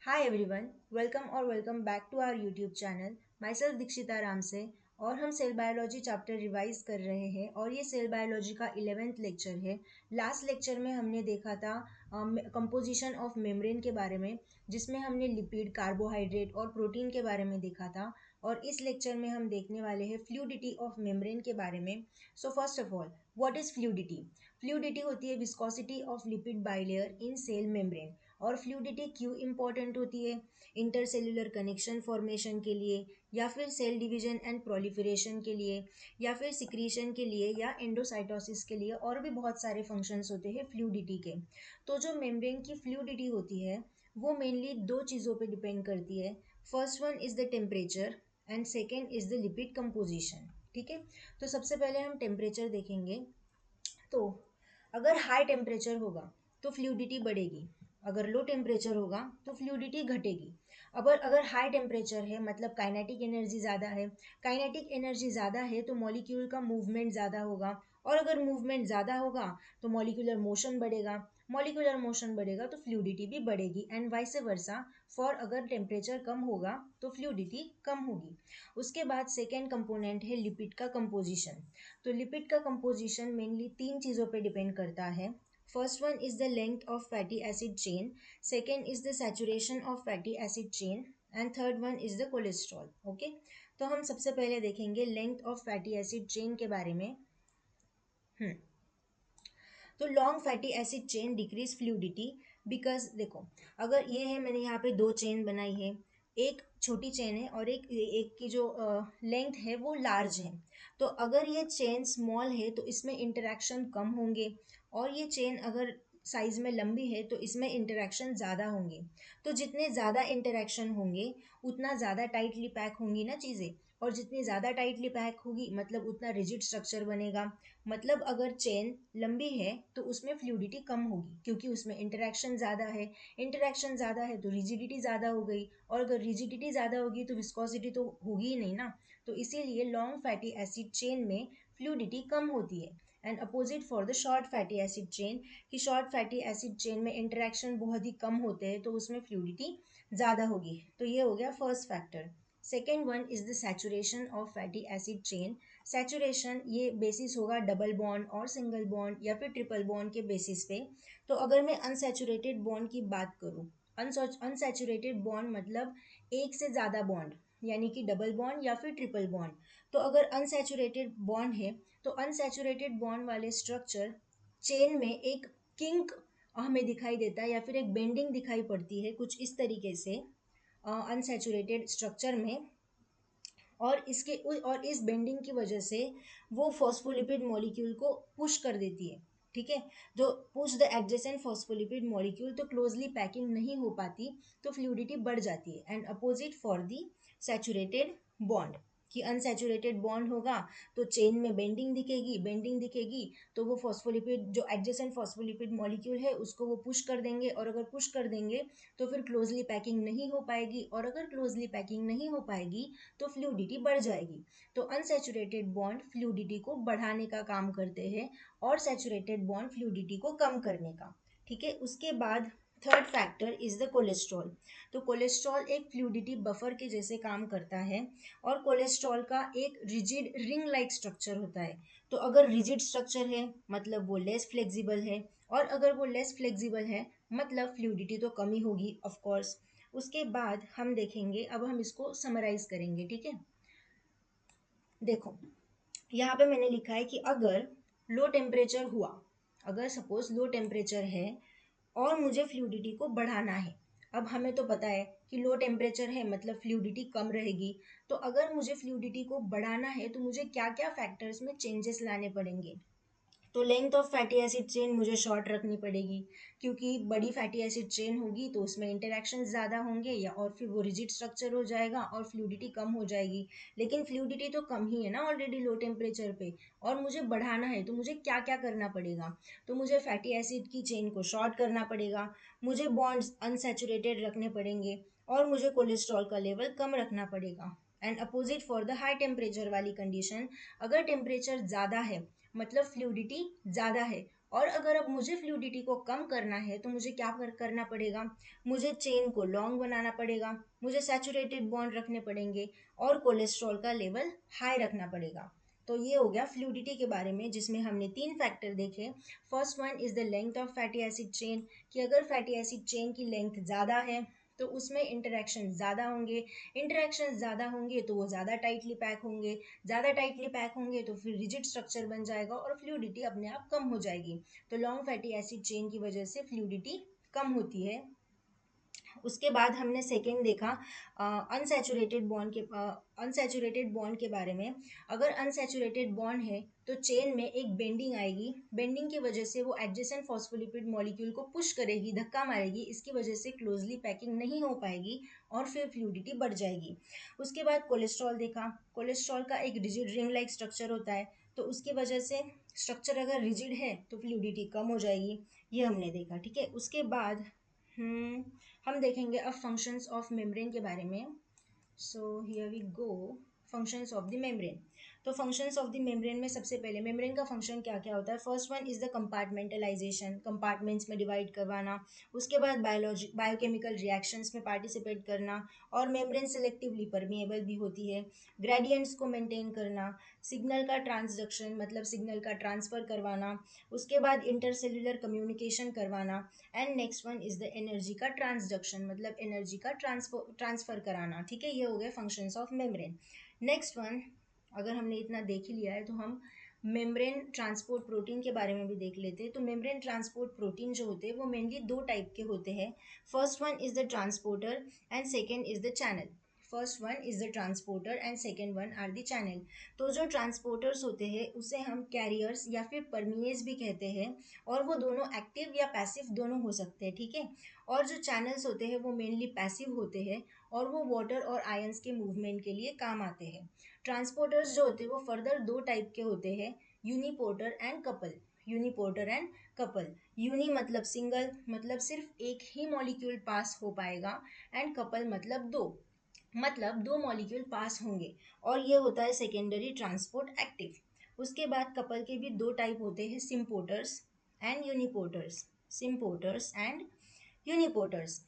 Hi everyone, welcome back to our YouTube channel. Myself Dikshita Ram से और हम cell biology chapter revise कर रहे हैं और ये सेल बायोलॉजी का 11th लेक्चर है। लास्ट लेक्चर में हमने देखा था कंपोजिशन ऑफ मेम्ब्रेन के बारे में, जिसमें हमने लिपिड, कार्बोहाइड्रेट और प्रोटीन के बारे में देखा था। और इस लेक्चर में हम देखने वाले हैं फ्लूइडिटी ऑफ मेम्ब्रेन के बारे में। So first of all, what is fluidity? Fluidity होती है viscosity of lipid bilayer in cell membrane. और फ्लूइडिटी क्यों इंपॉर्टेंट होती है? इंटरसेल्युलर कनेक्शन फॉर्मेशन के लिए, या फिर सेल डिवीजन एंड प्रोलिफरेशन के लिए, या फिर सिक्रीशन के लिए, या एंडोसाइटोसिस के लिए, और भी बहुत सारे फंक्शंस होते हैं फ्लूइडिटी के। तो जो मेम्ब्रेन की फ्लूइडिटी होती है वो मेनली दो चीज़ों पे डिपेंड करती है। First one is the temperature and second is the lipid composition. ठीक है, तो सबसे पहले हम टेम्परेचर देखेंगे। तो अगर हाई टेम्परेचर होगा तो फ्लूइडिटी बढ़ेगी, अगर लो टेम्परेचर होगा तो फ्लूइडिटी घटेगी। अगर अगर हाई टेम्परेचर है मतलब काइनेटिक एनर्जी ज़्यादा है, काइनेटिक एनर्जी ज़्यादा है तो मॉलिक्यूल का मूवमेंट ज़्यादा होगा, और अगर मूवमेंट ज़्यादा होगा तो मॉलिक्यूलर मोशन बढ़ेगा, मॉलिक्यूलर मोशन बढ़ेगा तो फ्लूइडिटी भी बढ़ेगी, एंड वाइस वर्सा फॉर अगर टेम्परेचर कम होगा तो फ्लूइडिटी कम होगी। उसके बाद सेकेंड कंपोनेंट है लिपिड का कंपोजिशन। तो लिपिड का कंपोजिशन मेनली तीन चीज़ों पे डिपेंड करता है। First one is the length of fatty acid chain, second is the saturation of fatty acid chain, and third one is the cholesterol. Okay, तो हम सबसे पहले देखेंगे length of fatty acid chain के बारे में। हम्म तो long fatty acid chain decrease fluidity because देखो, अगर ये है, मैंने यहाँ पे दो चेन बनाई है, एक छोटी चेन है और एक एक की जो लेंथ है वो लार्ज है। तो अगर ये चेन स्मॉल है तो इसमें इंटरेक्शन कम होंगे, और ये चेन अगर साइज में लंबी है तो इसमें इंटरेक्शन ज़्यादा होंगे। तो जितने ज़्यादा इंटरेक्शन होंगे उतना ज़्यादा टाइटली पैक होंगी ना चीज़ें, और जितनी ज़्यादा टाइटली पैक होगी मतलब उतना रिजिड स्ट्रक्चर बनेगा। मतलब अगर चेन लंबी है तो उसमें फ्लूइडिटी कम होगी क्योंकि उसमें इंटरेक्शन ज़्यादा है। इंटरेक्शन ज़्यादा है तो रिजिडिटी ज़्यादा हो गई, और अगर रिजिडिटी ज़्यादा होगी तो विस्कोसिटी तो होगी ही नहीं ना। तो इसीलिए लॉन्ग फैटी एसिड चेन में फ्लूइडिटी कम होती है। And opposite for the short fatty acid chain, कि शॉर्ट फैटी एसिड चेन में इंटरेक्शन बहुत ही कम होते हैं तो उसमें फ्लूइडिटी ज़्यादा होगी। तो ये हो गया first factor. Second one is the saturation of fatty acid chain. Saturation ये बेसिस होगा डबल बॉन्ड और सिंगल बॉन्ड या फिर ट्रिपल बॉन्ड के बेसिस पे। तो अगर मैं अनसैचुरेटेड बॉन्ड की बात करूँ, अनसैचुरेटेड बॉन्ड मतलब एक से ज़्यादा बॉन्ड, यानी कि डबल बॉन्ड या फिर ट्रिपल बॉन्ड। तो अगर अनसैचुरेटेड बॉन्ड है तो अनसैचुरेटेड बॉन्ड वाले स्ट्रक्चर चेन में एक किंक हमें दिखाई देता है, या फिर एक बेंडिंग दिखाई पड़ती है कुछ इस तरीके से अनसैचुरेटेड स्ट्रक्चर में। और इस बेंडिंग की वजह से वो फॉस्फोलिपिड मॉलिक्यूल को पुश कर देती है। ठीक है, जो push the adjacent phospholipid molecule, तो क्लोजली पैकिंग नहीं हो पाती तो फ्लूइडिटी बढ़ जाती है। And opposite for the saturated bond, कि अनसैचुरेटेड बॉन्ड होगा तो चेन में बेंडिंग दिखेगी, बेंडिंग दिखेगी तो वो फॉस्फोलिपिड जो एडजेसेंट फॉस्फोलिपिड मॉलिक्यूल है उसको वो पुश कर देंगे, और अगर पुश कर देंगे तो फिर क्लोजली पैकिंग नहीं हो पाएगी, और अगर क्लोजली पैकिंग नहीं हो पाएगी तो फ्लूइडिटी बढ़ जाएगी। तो अनसैचुरेटेड बॉन्ड फ्लूइडिटी को बढ़ाने का काम करते हैं, और सैचुरेटेड बॉन्ड फ्लूइडिटी को कम करने का। ठीक है, उसके बाद third factor is the cholesterol. तो कोलेस्ट्रॉल एक फ्लूइडिटी बफर के जैसे काम करता है, और कोलेस्ट्रॉल का एक रिजिड रिंग लाइक स्ट्रक्चर होता है। तो अगर रिजिड स्ट्रक्चर है मतलब वो लेस फ्लेक्सिबल है, और अगर वो लेस फ्लेक्सिबल है मतलब फ्लूइडिटी तो कम ही होगी ऑफ कोर्स। उसके बाद हम देखेंगे, अब हम इसको समराइज करेंगे। ठीक है, देखो यहाँ पे मैंने लिखा है कि अगर लो टेम्परेचर हुआ, अगर सपोज लो टेम्परेचर है और मुझे फ्लूइडिटी को बढ़ाना है। अब हमें तो पता है कि लो टेम्परेचर है मतलब फ्लूइडिटी कम रहेगी। तो अगर मुझे फ्लूइडिटी को बढ़ाना है तो मुझे क्या क्या फैक्टर्स में चेंजेस लाने पड़ेंगे? तो length of fatty acid chain मुझे शॉर्ट रखनी पड़ेगी, क्योंकि बड़ी फैटी एसिड चेन होगी तो उसमें इंटरेक्शन ज़्यादा होंगे, या और फिर वो रिजिड स्ट्रक्चर हो जाएगा और फ्लूइडिटी कम हो जाएगी। लेकिन फ्लूइडिटी तो कम ही है ना ऑलरेडी लो टेम्परेचर पे, और मुझे बढ़ाना है तो मुझे क्या क्या करना पड़ेगा? तो मुझे फैटी एसिड की चेन को शॉर्ट करना पड़ेगा, मुझे बॉन्ड्स अनसैचुरेटेड रखने पड़ेंगे, और मुझे कोलेस्ट्रॉल का लेवल कम रखना पड़ेगा। And opposite for the high temperature वाली कंडीशन, अगर टेम्परेचर ज़्यादा है मतलब फ्लूइडिटी ज़्यादा है, और अगर अब मुझे फ्लूइडिटी को कम करना है तो मुझे क्या करना पड़ेगा, मुझे चेन को लॉन्ग बनाना पड़ेगा, मुझे सैचुरेटेड बॉन्ड रखने पड़ेंगे और कोलेस्ट्रॉल का लेवल हाई रखना पड़ेगा। तो ये हो गया फ्लूइडिटी के बारे में, जिसमें हमने 3 फैक्टर देखे। First one is the length of fatty acid chain, कि अगर फैटी एसिड चेन की लेंथ ज़्यादा है तो उसमें इंटरेक्शन ज़्यादा होंगे, इंटरेक्शन ज़्यादा होंगे तो वो ज़्यादा टाइटली पैक होंगे, ज़्यादा टाइटली पैक होंगे तो फिर रिजिड स्ट्रक्चर बन जाएगा और फ्लूइडिटी अपने आप कम हो जाएगी। तो लॉन्ग फैटी एसिड चेन की वजह से फ्लूइडिटी कम होती है। उसके बाद हमने सेकेंड देखा अनसैचुरेटेड बॉन्ड के बारे में। अगर अनसैचुरेटेड बॉन्ड है तो चेन में एक बेंडिंग आएगी, बेंडिंग की वजह से वो एडजेसेंट फॉस्फोलिपिड मॉलिक्यूल को पुश करेगी, धक्का मारेगी, इसकी वजह से क्लोजली पैकिंग नहीं हो पाएगी और फिर फ्लूइडिटी बढ़ जाएगी। उसके बाद कोलेस्ट्रॉल देखा। कोलेस्ट्रॉल का एक रिजिड रिंग लाइक स्ट्रक्चर होता है, तो उसकी वजह से स्ट्रक्चर अगर रिजिड है तो फ्लूइडिटी कम हो जाएगी, ये हमने देखा। ठीक है, उसके बाद हम देखेंगे अब फंक्शंस ऑफ मेम्ब्रेन के बारे में। So here we go, functions of the membrane. तो फंक्शंस ऑफ द मेम्ब्रेन में सबसे पहले मेम्ब्रेन का फंक्शन क्या क्या होता है। First one is the compartmentalisation, compartments में डिवाइड करवाना। उसके बाद बायोकेमिकल रिएक्शंस में पार्टिसिपेट करना, और मेम्ब्रेन सेलेक्टिवली परमिएबल भी होती है। ग्रेडियंट्स को मेंटेन करना, सिग्नल का ट्रांसडक्शन मतलब सिग्नल का ट्रांसफ़र करवाना, उसके बाद इंटरसेल्युलर कम्युनिकेशन करवाना, and next one is the energy का ट्रांसडक्शन मतलब एनर्जी का ट्रांसफर कराना। ठीक है, ये हो गए functions of membrane. Next one, अगर हमने इतना देख ही लिया है तो हम मेम्ब्रेन ट्रांसपोर्ट प्रोटीन के बारे में भी देख लेते हैं। तो मेम्ब्रेन ट्रांसपोर्ट प्रोटीन जो होते हैं वो मेनली 2 टाइप के होते हैं। First one is the transporter and second is the channel. First one is the transporter and second one are the channel. तो जो ट्रांसपोर्टर्स होते हैं उसे हम कैरियर्स या फिर परमिएज भी कहते हैं, और वो दोनों एक्टिव या पैसिव दोनों हो सकते हैं। ठीक है, और जो चैनल्स होते हैं वो मेनली पैसिव होते हैं और वो वाटर और आयंस के मूवमेंट के लिए काम आते हैं। ट्रांसपोर्टर्स जो होते हैं वो फर्दर 2 टाइप के होते हैं, uniporter and couple. Uniporter and couple, uni मतलब सिंगल, मतलब सिर्फ एक ही मॉलिक्यूल पास हो पाएगा, एंड कपल मतलब 2, मतलब 2 मॉलिक्यूल पास होंगे, और ये होता है सेकेंडरी ट्रांसपोर्ट एक्टिव। उसके बाद कपल के भी 2 टाइप होते हैं, सिम्पोर्टर्स एंड यूनिपोर्टर्स। सिम्पोर्टर्स एंड यूनिपोर्टर्स।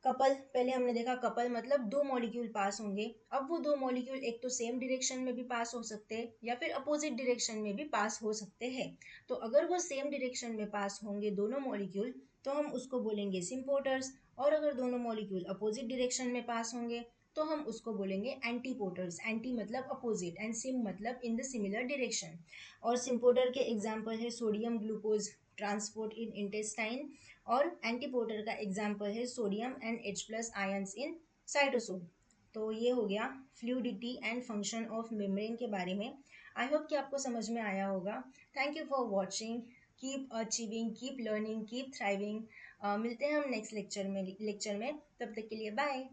कपल पहले हमने देखा, कपल मतलब 2 मॉलिक्यूल पास होंगे। अब वो 2 मॉलिक्यूल एक तो सेम डायरेक्शन में भी पास हो सकते हैं या फिर अपोजिट डायरेक्शन में भी पास हो सकते हैं। तो अगर वो सेम डायरेक्शन में पास होंगे दोनों मॉलिक्यूल तो हम उसको बोलेंगे सिम्पोर्टर्स, और अगर दोनों मॉलिक्यूल अपोजिट डायरेक्शन में पास होंगे तो हम उसको बोलेंगे एंटीपोर्टर्स। एंटी मतलब अपोजिट एंड सिम मतलब इन द सिमिलर डायरेक्शन। और सिम्पोर्टर के एग्जाम्पल है सोडियम ग्लूकोज ट्रांसपोर्ट इन इंटेस्टाइन, और एंटीपोर्टर का एग्जाम्पल है sodium and H plus ions in cytosol. तो ये हो गया fluidity and function of membrane के बारे में। आई होप कि आपको समझ में आया होगा। Thank you for watching. Keep achieving, keep learning, keep thriving. मिलते हैं हम नेक्स्ट लेक्चर में। तब तक के लिए बाय।